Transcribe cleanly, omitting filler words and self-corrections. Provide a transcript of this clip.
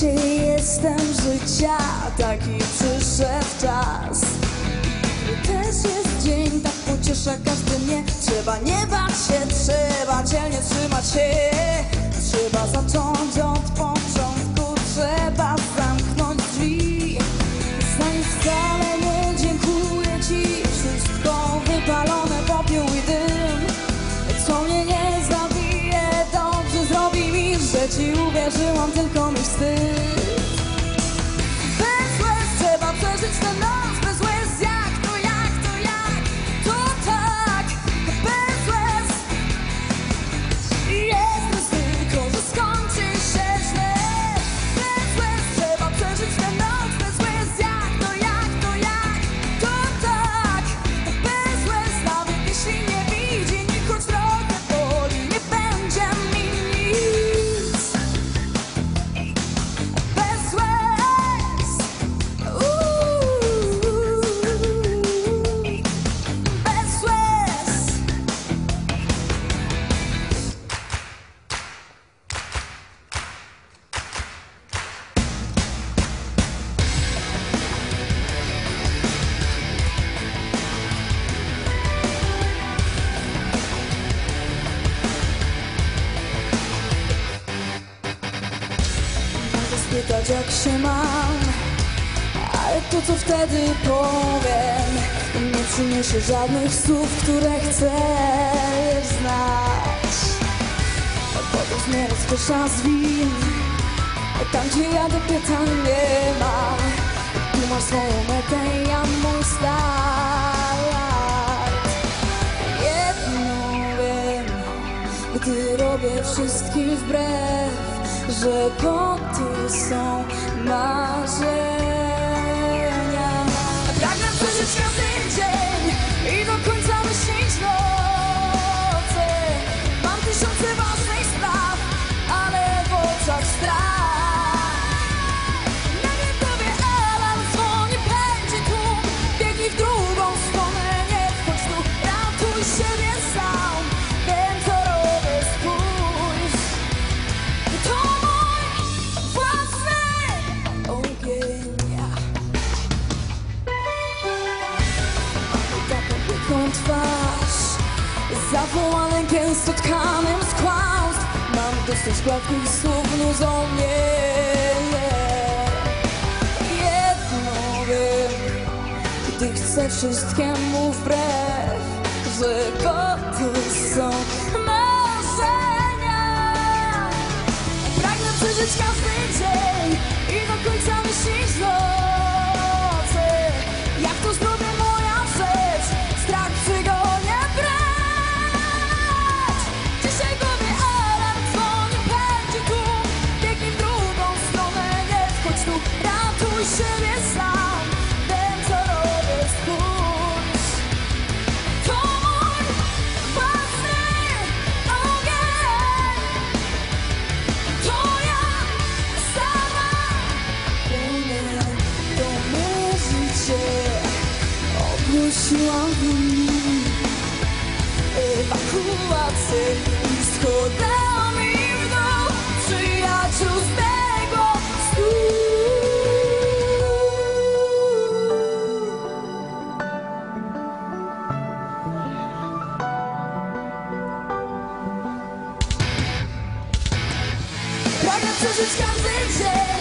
Dzisiaj jestem życia, taki przyszedł czas. I też jest dzień, tak pociesza każdy mnie. Trzeba nie bać się, trzeba dzielnie trzymać się. Trzeba zacząć od początku, trzeba zamknąć drzwi. Zanim wcale nie dziękuję ci, wszystko wypalone, popiół i dym. Co mnie nie zabije, dobrze zrobi mi, że ci uwierzyłam, tylko mi wstyd. Bez łez trzeba przeżyć tę noc, bez łez jak to tak, bez łez. Jest tylko, że skończy się źle. Bez łez trzeba przeżyć tę noc, bez łez jak to tak, bez łez. Nawet jeśli nie widzi nikt, choć drogę boli, nie będzie mi nic. Bez łez, bez łez. Mogę spytać, jak się mam, ale to, co wtedy powiem, nie przyniesie żadnych słów, które chcesz znać. Powiedz mnie, rozpiesza z win, tam gdzie jadę pytań nie ma. Tu masz swoją metę, ja mój start. Jedno wiem, gdy robię wszystkim wbrew, że koty są marzenia. Pragnę przeżyć każdy dzień i do końca myśleć nocy. Mam tysiące ważnych spraw, ale w oczach strach. Nagle powie alarm, dzwoni, pędzi tłum. Biegnij w drugą stronę, nie wchodź tu, ratuj siebie sam. Wiem, co robię, spójrz. To mój własny ogień. Mam taką piękną twarz, zawołane gęsto tkanym z kłamstw. Mam dosyć gładkich słów, nudzą mnie. Jedno wiem, gdy chcę wszystkiemu wbrew, że koty są marzenia. Pragnę przeżyć każdy dzień i do końca myśleć nocy. Jak to zrobię, moja rzecz, strach przygonię brać. Dzisiaj głowie alarm, dzwoni, pędzi tłum. Biegnij w drugą stronę, nie wchodź tu, ratuj siebie sam. Wiem, co robię, spójrz. To mój własny ogień. To ja sama płynę, to me życie ogłosiłam w nim ewakuację i schodami w dół przyjaciół z tego snu. Pragnę przeżyć każdy dzień